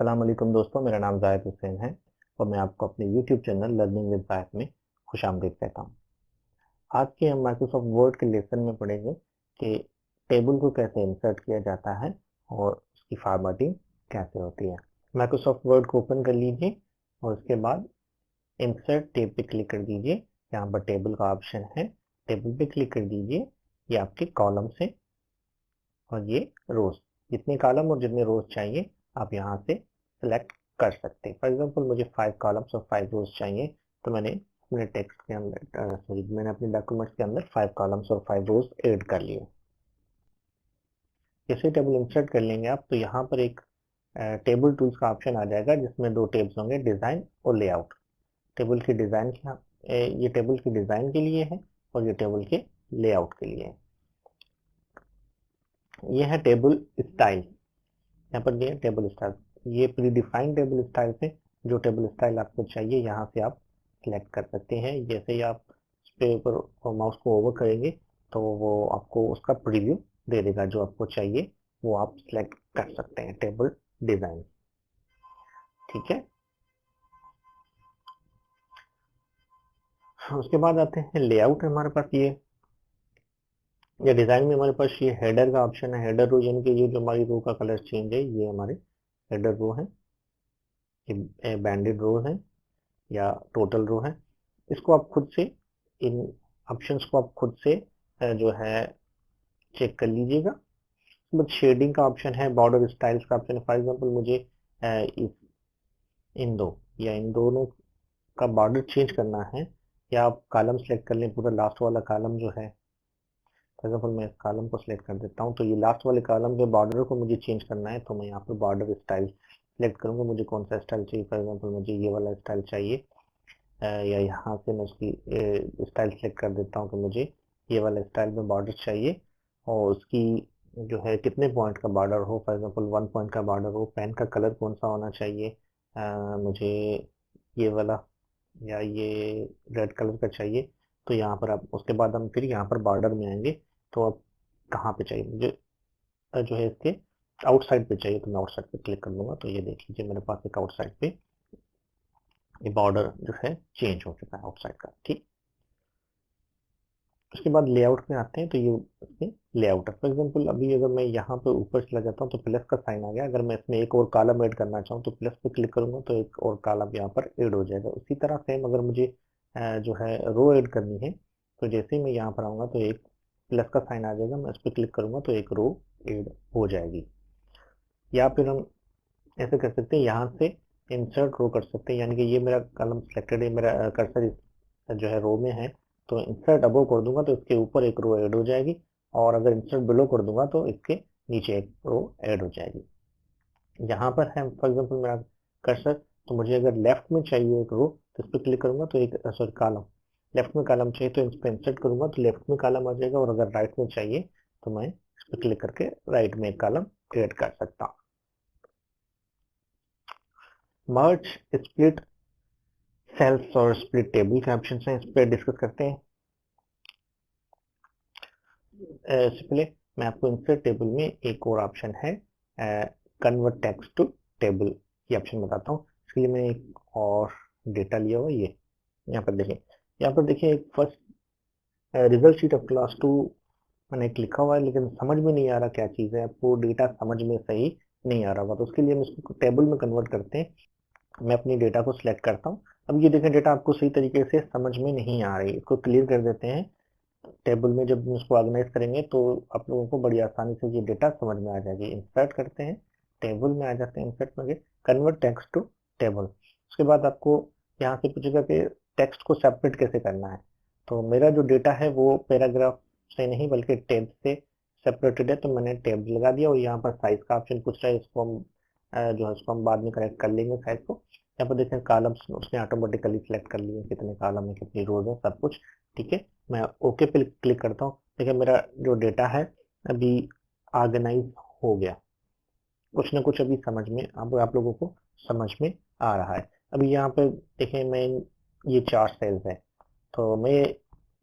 अस्सलाम वालेकुम दोस्तों, मेरा नाम जाहिद हुसैन है और मैं आपको अपने YouTube channel learning with Zahid में खुशामदीद कहता हूँ। आज के हम माइक्रोसॉफ्ट वर्ड के लेसन में पढ़ेंगे कि टेबल को कैसे इंसर्ट किया जाता है और उसकी फॉर्मेटिंग कैसे होती है। माइक्रोसॉफ्ट वर्ड को ओपन कर लीजिए और उसके बाद इंसर्ट टेब पे क्लिक कर दीजिए। यहाँ पर टेबल का ऑप्शन है, टेबल पे क्लिक कर दीजिए। ये आपके कॉलम्स हैं और ये रोज, जितने कॉलम और जितने रोज चाहिए आप यहाँ से सिलेक्ट कर सकते हैं। फॉर एग्जांपल मुझे 5 कॉलम्स और 5 रोज चाहिए, तो मैंने अपने टेक्स्ट के अंदर मैंने अपने डॉक्यूमेंट्स के अंदर 5 कॉलम्स और 5 रोज ऐड कर लिए। जैसे टेबल इंसर्ट कर लेंगे आप, तो यहाँ पर एक टेबल टूल्स का ऑप्शन आ जाएगा जिसमें दो टेब्स होंगे, डिजाइन और लेआउट। टेबल की डिजाइन ये टेबल की डिजाइन के लिए है और ये टेबल के लेआउट के लिए है। ये है टेबल स्टाइल। यहाँ पर ये टेबल स्टाइल, ये प्री डिफाइंड टेबल स्टाइल है। जो टेबल स्टाइल आपको चाहिए यहाँ से आप सिलेक्ट कर सकते हैं। जैसे ही आप उस पे ऊपर माउस को ओवर करेंगे तो वो आपको उसका प्रीव्यू दे देगा। जो आपको चाहिए वो आप सिलेक्ट कर सकते हैं, टेबल डिजाइन। ठीक है, उसके बाद आते हैं लेआउट। हमारे पास ये डिजाइन में हमारे पास ये हेडर का ऑप्शन है। हेडर रो यानी कि ये जो हमारी रो का कलर चेंज है, ये हमारे हेडर रो है। ये बैंडेड रो है या टोटल रो है। इसको आप खुद से, इन ऑप्शंस को आप खुद से जो है चेक कर लीजिएगा। बट शेडिंग का ऑप्शन है, बॉर्डर स्टाइल्स का ऑप्शन है। फॉर एग्जांपल मुझे इन दोनों का बॉर्डर चेंज करना है, या आप कॉलम सेलेक्ट कर लें, पूरा लास्ट वाला कॉलम जो है। फॉर एग्जाम्पल मैं इस कॉलम को सिलेक्ट कर देता हूँ, तो ये लास्ट वाले कॉलम के बॉर्डर को मुझे चेंज करना है, तो मैं यहाँ पर बॉर्डर स्टाइल सेलेक्ट करूंगा। मुझे कौन सा स्टाइल चाहिए, फॉर एग्जाम्पल मुझे ये वाला स्टाइल चाहिए, या यहाँ से मैं उसकी स्टाइल सेलेक्ट कर देता हूँ कि मुझे ये वाला स्टाइल में बॉर्डर चाहिए और उसकी जो है कितने पॉइंट का बॉर्डर हो। फॉर एग्जांपल 1 पॉइंट का बॉर्डर हो। पेन का कलर कौन सा होना चाहिए, मुझे ये वाला या ये रेड कलर का चाहिए। तो यहाँ पर आप, उसके बाद हम फिर यहाँ पर बॉर्डर में आएंगे, तो अब कहाँ पे चाहिए मुझे, जो है इसके आउटसाइड पे चाहिए, तो मैं आउटसाइड पे क्लिक कर लूंगा। तो ये देख लीजिए मेरे पास एक आउटसाइड पे ये बॉर्डर जो है चेंज हो चुका है आउटसाइड का। ठीक, उसके बाद लेआउट में आते हैं, तो ये इसमें लेआउट है। फॉर एग्जांपल अभी अगर मैं यहाँ पे ऊपर चला जाता हूँ तो प्लस का साइन आ गया। अगर मैं इसमें एक और कॉलम ऐड करना चाहूँ तो प्लस पे क्लिक करूंगा तो एक और कॉलम यहाँ पर ऐड हो जाएगा। उसी तरह सेम अगर मुझे जो है रो ऐड करनी है, तो जैसे ही मैं यहाँ पर आऊंगा तो एक प्लस का साइन आ जाएगा, मैं इस पर क्लिक करूंगा तो एक रो ऐड हो जाएगी। या फिर हम ऐसे कर सकते हैं, यहाँ से इंसर्ट रो कर सकते हैं, यानी कि ये मेरा कॉलम सिलेक्टेड है, मेरा कर्सर जो है रो में है, तो इंसर्ट अबो कर दूंगा तो इसके ऊपर एक रो ऐड हो जाएगी, और अगर इंसर्ट बिलो कर दूंगा तो इसके नीचे एक रो ऐड हो जाएगी। यहाँ पर है फॉर एग्जांपल मेरा कर्सर, तो मुझे अगर लेफ्ट में चाहिए एक रो, तो इस पर क्लिक करूंगा तो एक सॉरी कॉलम, लेफ्ट में कॉलम चाहिए तो इस पर इंसर्ट करूंगा तो लेफ्ट में कॉलम आ जाएगा, और अगर राइट में चाहिए तो मैं इस पर क्लिक करके राइट में एक कॉलम ऐड कर सकता हूँ। मर्ज स्प्लिट सेल्स और स्प्लिट टेबल के ऑप्शन हैं, इस पर डिस्कस करते हैं। इससे पहले मैं आपको इंसर्ट टेबल में एक और ऑप्शन है, कन्वर्ट टेक्स्ट टू टेबल, ये ऑप्शन बताता हूँ। इसके लिए मैंने एक और डेटा लिया हुआ, ये यहाँ पर देखें। यहाँ पर देखिए एक first result sheet of class 2 मैंने एक लिखा हुआ है, लेकिन समझ में नहीं आ रहा क्या चीज़ है। आपको डेटा समझ में सही नहीं आ रहा होगा, तो उसके लिए हम इसको टेबल में कन्वर्ट करते हैं। मैं अपनी डेटा को सिलेक्ट करता हूँ। अब ये देखें, डेटा आपको सही तरीके से समझ में नहीं आ रही, इसको क्लियर कर देते हैं। टेबल में जब हम इसको ऑर्गेनाइज करेंगे तो आप लोगों को बड़ी आसानी से ये डेटा समझ में आ जाएगी। इंसर्ट करते हैं, टेबल में आ जाते हैं, इंसर्ट में कन्वर्ट टेक्स्ट टू टेबल। उसके बाद आपको यहाँ से पूछेगा कि टेक्स्ट को सेपरेट कैसे करना है। तो मेरा जो डेटा है वो पैराग्राफ से नहीं बल्कि टेब से सेपरेटेड है, तो मैंने टेब लगा दिया। और यहाँ पर साइज का ऑप्शन पूछ रहा है, इसको हम जो है इसको हम बाद में करेक्ट कर लेंगे साइज को। यहाँ पर देखें कॉलम्स उसने ऑटोमेटिकली सिलेक्ट कर लिए, कितने कॉलम है, कितनी रोज है, सब कुछ ठीक है। मैं ओके पे क्लिक करता हूँ। देखिए मेरा जो डेटा है अभी ऑर्गेनाइज हो गया, कुछ ना कुछ अभी समझ में, अब आप लोगों को समझ में आ रहा है। अभी यहाँ पे देखें, मैं ये 4 सेल्स है, तो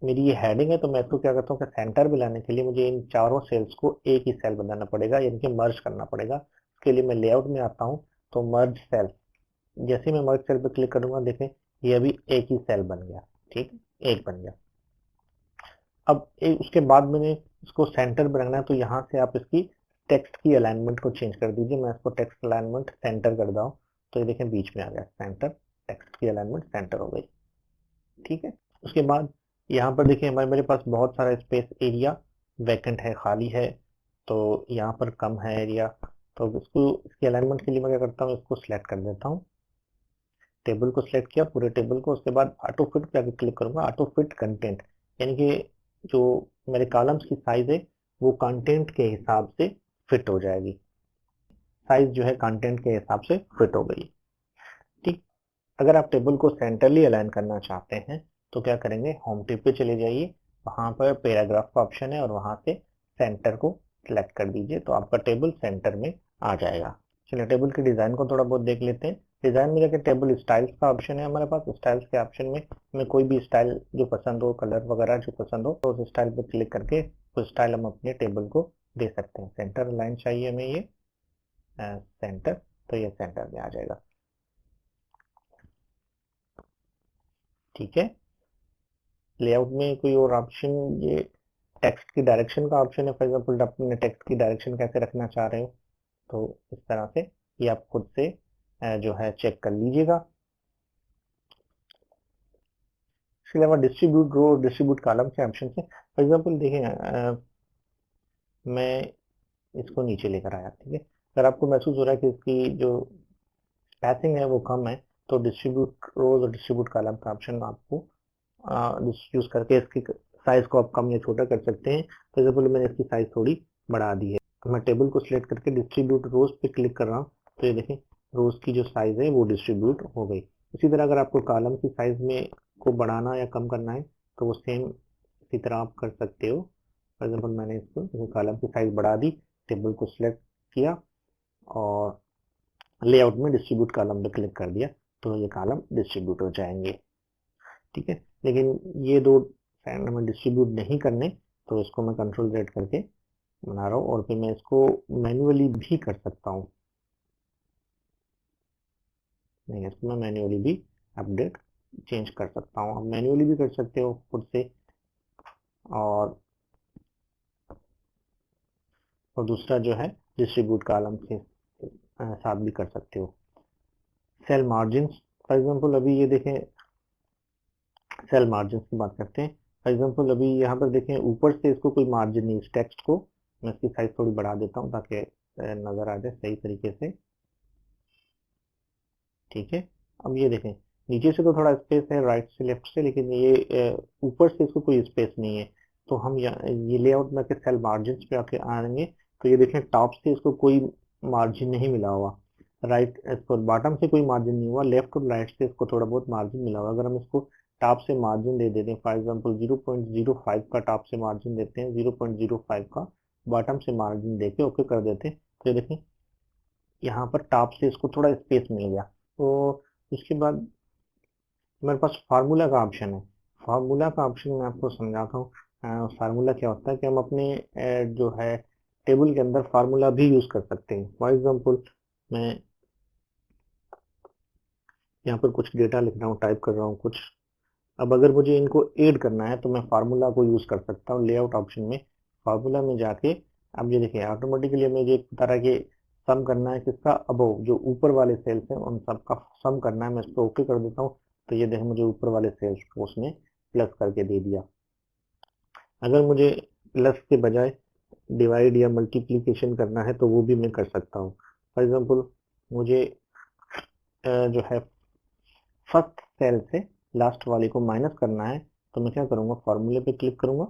मेरी ये हेडिंग है, तो मैं इसको क्या करता हूँ कि सेंटर में लाने के लिए मुझे इन चारों सेल्स को एक ही सेल बनाना पड़ेगा, यानी कि मर्ज करना पड़ेगा। उसके लिए मैं लेआउट में आता हूँ, तो मर्ज सेल, जैसे मैं मर्ज सेल पे क्लिक करूंगा देखें ये अभी एक ही सेल बन गया, ठीक है, एक बन गया। अब उसके बाद मैंने इसको सेंटर पे रखना है, तो यहाँ से आप इसकी टेक्स्ट की अलाइनमेंट को चेंज कर दीजिए। मैं इसको टेक्स्ट अलाइनमेंट सेंटर कर रहा हूँ, तो ये देखें बीच में आ गया सेंटर, टेक्स्ट की अलाइनमेंट सेंटर हो गई, ठीक है। उसके बाद यहाँ पर देखिए हमारे मेरे पास बहुत सारा स्पेस एरिया वैकेंट है, खाली है, तो यहाँ पर कम है एरिया, तो इसको इसकी अलाइनमेंट के लिए मैं क्या करता हूँ, इसको सिलेक्ट कर देता हूँ, टेबल को सिलेक्ट किया पूरे टेबल को। उसके बाद ऑटो फिट पे आके क्लिक करूंगा, ऑटो फिट कंटेंट, यानी कि जो मेरे कॉलम्स की साइज है वो कंटेंट के हिसाब से फिट हो जाएगी, साइज जो है कंटेंट के हिसाब से फिट हो गई, ठीक। अगर आप टेबल को सेंटरली अलाइन करना चाहते हैं तो क्या करेंगे, होम टेब पे चले जाइए, वहां पर पैराग्राफ का ऑप्शन है और वहां से सेंटर को सिलेक्ट कर दीजिए, तो आपका टेबल सेंटर में आ जाएगा। चलिए टेबल के डिजाइन को थोड़ा बहुत देख लेते हैं। डिजाइन में जाके टेबल स्टाइल्स का ऑप्शन है हमारे पास, स्टाइल्स के ऑप्शन में हमें कोई भी स्टाइल जो पसंद हो, कलर वगैरह जो पसंद हो, तो उस स्टाइल पे क्लिक करके वो स्टाइल हम अपने टेबल को दे सकते हैं। सेंटर लाइन चाहिए हमें ये सेंटर, तो ये सेंटर में आ जाएगा, ठीक है। लेआउट में कोई और ऑप्शन, ये टेक्स्ट की डायरेक्शन का ऑप्शन है, फॉर एग्जाम्पल अपने टेक्स्ट की डायरेक्शन कैसे रखना चाह रहे हो, तो इस तरह से ये आप खुद से जो है चेक कर लीजिएगा। इसके अलावा डिस्ट्रीब्यूट रो, डिस्ट्रीब्यूट कॉलम के ऑप्शन से, फॉर एग्जाम्पल देखें मैं इसको नीचे लेकर आया, ठीक है। अगर आपको महसूस हो रहा है कि इसकी जो स्पेसिंग है वो कम है, तो डिस्ट्रीब्यूट रोज और डिस्ट्रीब्यूट कॉलम का ऑप्शन आपको यूज करके इसकी साइज को आप कम या छोटा कर सकते हैं। फॉर एग्जाम्पल मैंने इसकी साइज थोड़ी बढ़ा दी है, तो मैं टेबल को सिलेक्ट करके डिस्ट्रीब्यूट रोज पे क्लिक कर रहा हूँ, तो ये देखें रोज की जो साइज है वो डिस्ट्रीब्यूट हो गई। इसी तरह अगर आपको कॉलम की साइज में को बढ़ाना या कम करना है तो वो सेम इसी तरह आप कर सकते हो। फॉर एग्जाम्पल मैंने इसको कॉलम की साइज बढ़ा दी, टेबल को सिलेक्ट किया और लेआउट में डिस्ट्रीब्यूट कॉलम पे क्लिक कर दिया, तो ये कॉलम डिस्ट्रीब्यूट हो जाएंगे, ठीक है। लेकिन ये दो फैन हमें डिस्ट्रीब्यूट नहीं करने, तो इसको मैं कंट्रोल Z करके बना रहा हूँ, और फिर मैं इसको मैन्युअली भी कर सकता हूँ, नहीं इसको मैं मैन्युअली भी अपडेट चेंज कर सकता हूँ, आप मैन्युअली भी कर सकते हो खुद से, और दूसरा जो है डिस्ट्रीब्यूट कॉलम के साथ भी कर सकते हो। सेल मार्जिन, फॉर एग्जाम्पल अभी ये देखें सेल मार्जिन की बात करते हैं। फॉर एग्जाम्पल अभी यहाँ पर देखें ऊपर से इसको कोई मार्जिन नहीं, इस टेक्स्ट को मैं इसकी साइज थोड़ी बढ़ा देता हूँ ताकि नजर आ जाए सही तरीके से, ठीक है। अब ये देखें नीचे से तो थोड़ा स्पेस है राइट से लेफ्ट से, लेकिन ये ऊपर से इसको कोई स्पेस नहीं है, तो हम ये लेआउट में सेल मार्जिन पे आके आएंगे, तो ये देखें टॉप से इसको कोई मार्जिन नहीं मिला हुआ, राइट इसको बॉटम से कोई मार्जिन नहीं हुआ, लेफ्ट और राइट से इसको थोड़ा बहुत मार्जिन मिला हुआ। अगर हम इसको टॉप से मार्जिन दे देते हैं, फॉर एग्जाम्पल 0.05 का टॉप से मार्जिन देते हैं, 0.05 का बॉटम से मार्जिन देके ओके कर देते हैं, तो ये देखें यहाँ पर टॉप से इसको थोड़ा स्पेस मिल गया। तो उसके बाद मेरे पास फार्मूला का ऑप्शन है, फार्मूला का ऑप्शन मैं आपको समझाता हूँ। फार्मूला क्या होता है कि हम अपने जो है टेबल के अंदर फार्मूला भी यूज कर सकते हैं। फॉर एग्जाम्पल मैं यहाँ पर कुछ डेटा लिख रहा हूँ, टाइप कर रहा हूँ कुछ, अब अगर मुझे इनको ऐड करना है तो मैं फार्मूला को यूज कर सकता हूँ लेआउट ऑप्शन में, फार्मूला में जाके अब ये देखिए ऑटोमेटिकली मुझे एक तरह के सम करना है किसका, अबव जो ऊपर वाले सेल्स हैं उन सबका सम करना है, मैं इसको ओके कर देता हूँ, तो ये देखिए मुझे ऊपर वाले सेल्स को उसने प्लस करके दे दिया। अगर मुझे प्लस के बजाय डिवाइड या मल्टीप्लीकेशन करना है तो वो भी मैं कर सकता हूँ। फॉर एग्जाम्पल मुझे जो है फर्स्ट सेल से लास्ट वाले को माइनस करना है, तो मैं क्या करूंगा फॉर्मूले पे क्लिक करूंगा,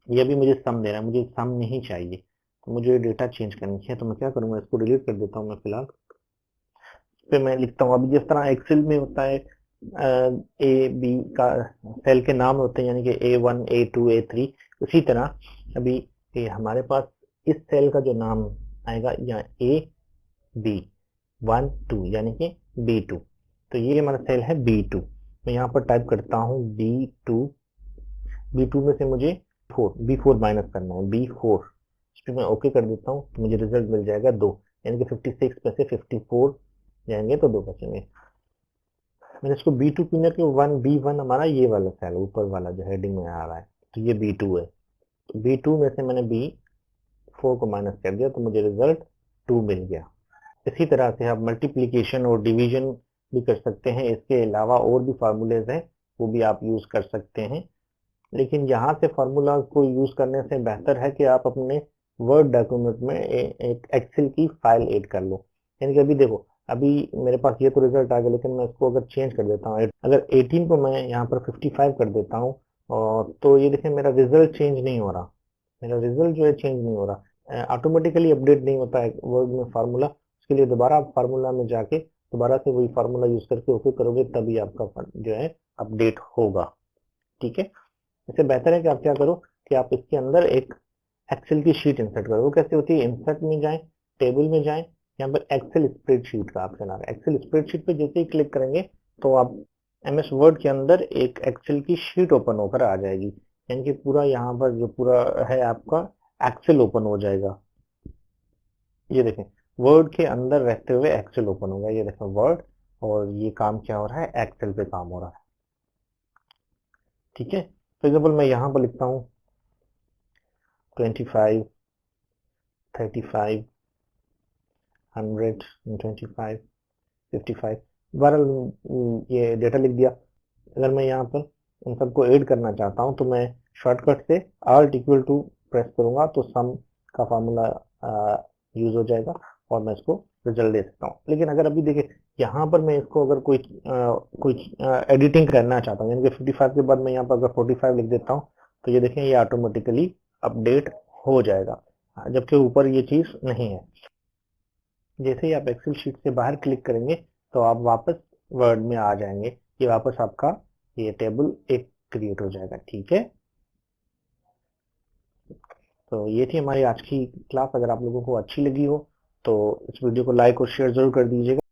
ये भी मुझे सम दे रहा है, मुझे सम नहीं चाहिए, तो मुझे डेटा चेंज करनी है, तो मैं क्या करूंगा इसको डिलीट कर देता हूँ मैं फिलहाल। फिर मैं लिखता हूँ अभी जिस तरह एक्सेल में होता है ए बी का सेल के नाम होते हैं, यानी कि A1 A2 A3, उसी तरह अभी हमारे पास इस सेल का जो नाम आएगा यहाँ AB1 2 यानी कि B2, तो ये हमारा सेल है B2, मैं यहाँ पर टाइप करता हूँ B2 में से मुझे B4 माइनस करना है, B4 इस पर मैं ओके कर देता हूँ, तो मुझे रिजल्ट मिल जाएगा 2। यानी कि 56 में से 54 जाएंगे तो 2 बचेंगे। मैंने इसको B2 क्यों किया? 1B1 हमारा ये वाला सेल ऊपर वाला जो हेडिंग में आ रहा है, तो ये B2 है। तो B2 में से मैंने B4 को माइनस कर दिया तो मुझे रिजल्ट 2 मिल गया। इसी तरह से आप मल्टीप्लिकेशन और डिवीजन भी कर सकते हैं। इसके अलावा और भी फार्मूलेज हैं, वो भी आप यूज कर सकते हैं। लेकिन यहाँ से फार्मूला को यूज करने से बेहतर है कि आप अपने वर्ड डॉक्यूमेंट में एक एक्सेल की फाइल ऐड कर लो। यानी कि अभी देखो, अभी मेरे पास ये तो रिजल्ट आ गया, लेकिन मैं इसको अगर चेंज कर देता हूँ, अगर 18 को मैं यहाँ पर 55 कर देता हूँ, और तो ये देखें मेरा रिजल्ट चेंज नहीं हो रहा, मेरा रिजल्ट जो है चेंज नहीं हो रहा, ऑटोमेटिकली अपडेट नहीं होता है वर्ड में फार्मूला। उसके लिए दोबारा आप फार्मूला में जाके दोबारा से वही फार्मूला यूज करके ओके करोगे, तभी आपका जो है अपडेट होगा। ठीक है, इससे बेहतर है कि आप क्या करो कि आप इसके अंदर एक एक्सेल की शीट इंसर्ट करो। वो कैसे होती है? इंसर्ट में जाएं, टेबल में जाएं, यहाँ पर एक्सेल स्प्रेडशीट का ऑप्शन आ रहा है। एक्सेल स्प्रेडशीट पे जैसे ही क्लिक करेंगे तो आप एमएस वर्ड के अंदर एक एक्सेल की शीट ओपन होकर आ जाएगी। यानी कि पूरा यहाँ पर जो पूरा है आपका एक्सेल ओपन हो जाएगा। ये देखें, वर्ड के अंदर रहते हुए एक्सेल ओपन होगा। ये देखें वर्ड, और ये काम क्या हो रहा है? एक्सेल पे काम हो रहा है। ठीक है, फॉर एग्जाम्पल मैं यहाँ पर लिखता हूँ 25, 35, 100, 25, 55। बहरहाल ये डेटा लिख दिया। अगर मैं यहाँ पर इन सबको ऐड करना चाहता हूँ तो मैं शॉर्टकट से Alt इक्वल टू प्रेस करूंगा तो सम का फार्मूला यूज हो जाएगा और मैं इसको रिजल्ट दे सकता हूँ। लेकिन अगर अभी देखिए यहाँ पर मैं इसको अगर कोई एडिटिंग करना चाहता हूँ, यानी कि 55 के बाद मैं यहाँ पर अगर 45 लिख देता हूँ तो ये देखें ये ऑटोमेटिकली अपडेट हो जाएगा, जबकि ऊपर ये चीज नहीं है। जैसे ही आप एक्सेल शीट से बाहर क्लिक करेंगे तो आप वापस वर्ड में आ जाएंगे। ये वापस आपका ये टेबल एक क्रिएट हो जाएगा। ठीक है, तो ये थी हमारी आज की क्लास। अगर आप लोगों को अच्छी लगी हो तो इस वीडियो को लाइक और शेयर जरूर कर दीजिएगा।